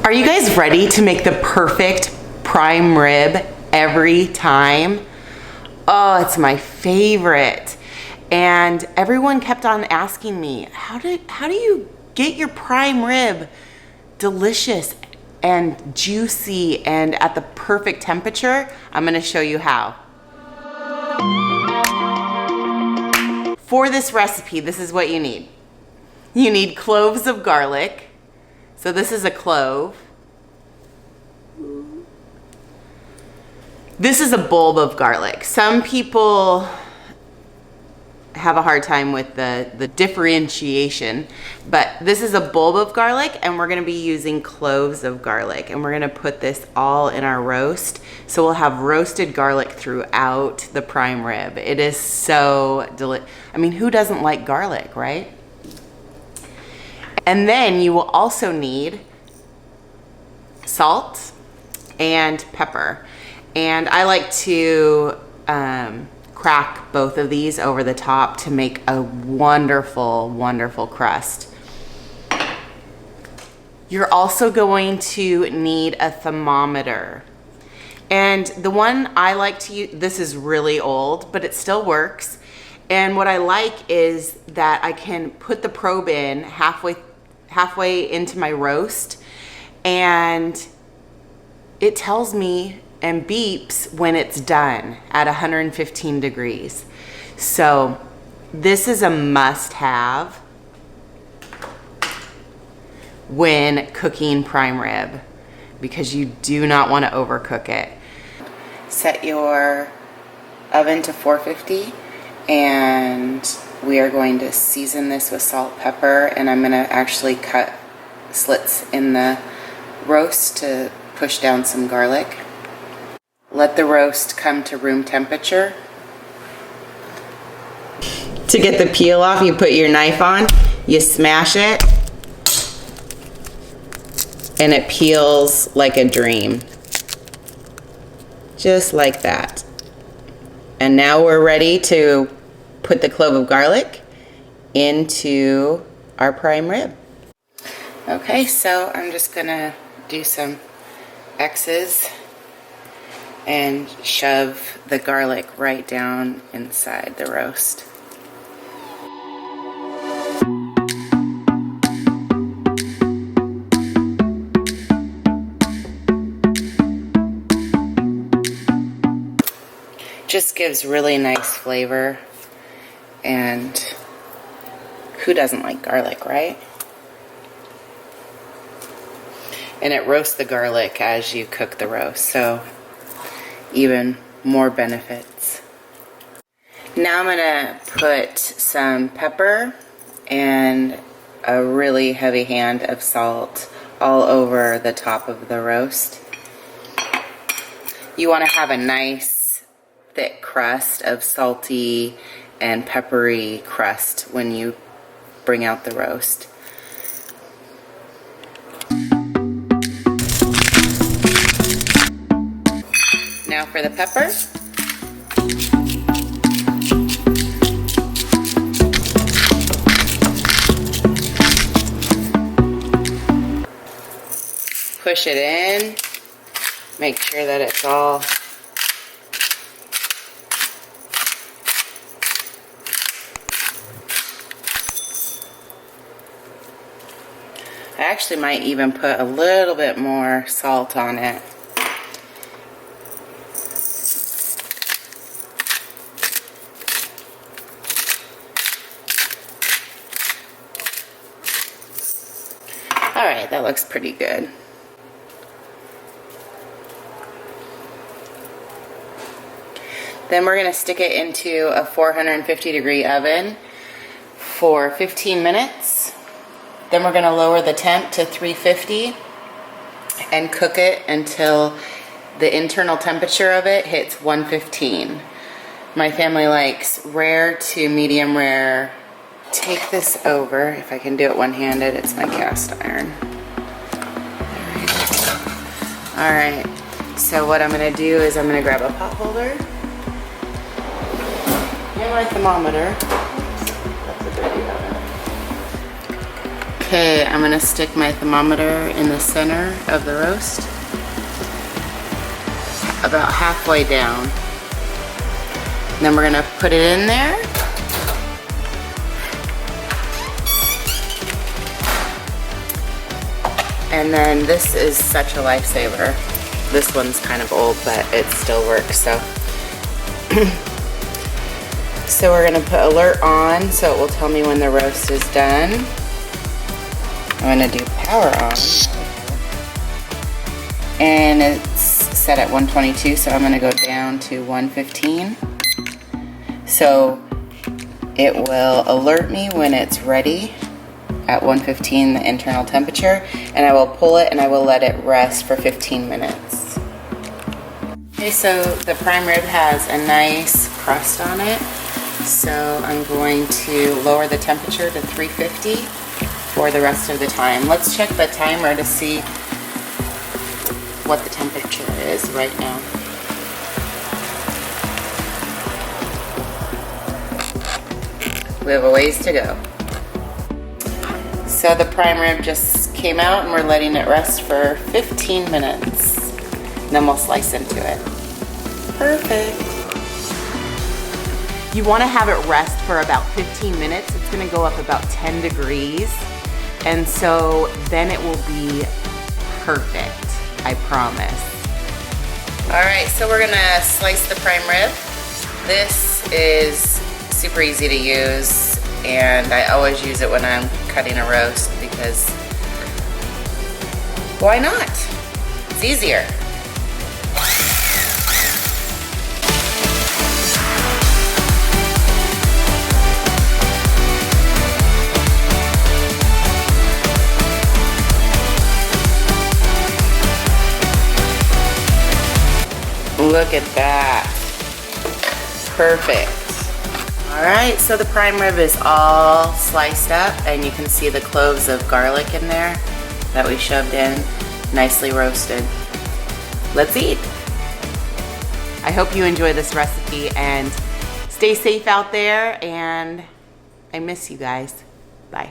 Are you guys ready to make the perfect prime rib every time? Oh, it's my favorite. And everyone kept on asking me, how do you get your prime rib delicious and juicy and at the perfect temperature? I'm gonna show you how. For this recipe, this is what you need. You need cloves of garlic. So this is a clove. This is a bulb of garlic. Some people have a hard time with the differentiation, but this is a bulb of garlic, and we're gonna be using cloves of garlic, and we're gonna put this all in our roast. So we'll have roasted garlic throughout the prime rib. It is so delicious. I mean, who doesn't like garlic, right? And then you will also need salt and pepper. And I like to crack both of these over the top to make a wonderful, wonderful crust. You're also going to need a thermometer. And the one I like to use, this is really old, but it still works. And what I like is that I can put the probe in halfway into my roast, and it tells me and beeps when it's done at 115 degrees. So this is a must-have when cooking prime rib, because you do not want to overcook it. Set your oven to 450, and we are going to season this with salt, pepper, and I'm gonna actually cut slits in the roast to push down some garlic. Let the roast come to room temperature. To get the peel off, you put your knife on, you smash it, and it peels like a dream. Just like that. And now we're ready to put the clove of garlic into our prime rib. Okay, so I'm just gonna do some X's and shove the garlic right down inside the roast. Just gives really nice flavor, and who doesn't like garlic, right? And it roasts the garlic as you cook the roast, so even more benefits. Now I'm gonna put some pepper and a really heavy hand of salt all over the top of the roast. You want to have a nice thick crust of salty and peppery crust when you bring out the roast. Now for the pepper. Push it in. Make sure that it's all I actually might even put a little bit more salt on it. Alright, that looks pretty good. Then we're going to stick it into a 450 degree oven for 15 minutes. Then we're going to lower the temp to 350 and cook it until the internal temperature of it hits 115. My family likes rare to medium rare. Take this over, if I can do it one-handed, it's my cast iron. Alright, so what I'm going to do is I'm going to grab a pot holder and my thermometer. That's a good idea. Okay, I'm gonna stick my thermometer in the center of the roast, about halfway down. Then we're gonna put it in there. And then this is such a lifesaver. This one's kind of old, but it still works, so. So we're gonna put alert on so it will tell me when the roast is done. I'm gonna do power on. And it's set at 122, so I'm gonna go down to 115. So it will alert me when it's ready at 115, the internal temperature, and I will pull it and I will let it rest for 15 minutes. Okay, so the prime rib has a nice crust on it, so I'm going to lower the temperature to 350 for the rest of the time. Let's check the timer to see what the temperature is right now. We have a ways to go. So the prime rib just came out and we're letting it rest for 15 minutes. And then we'll slice into it. Perfect. You want to have it rest for about 15 minutes. It's going to go up about 10 degrees. And so then it will be perfect, I promise. All right, so we're gonna slice the prime rib. This is super easy to use, and I always use it when I'm cutting a roast because why not? It's easier. Look at that. Perfect. All right, so the prime rib is all sliced up and you can see the cloves of garlic in there that we shoved in, nicely roasted. Let's eat. I hope you enjoy this recipe and stay safe out there, and I miss you guys. Bye.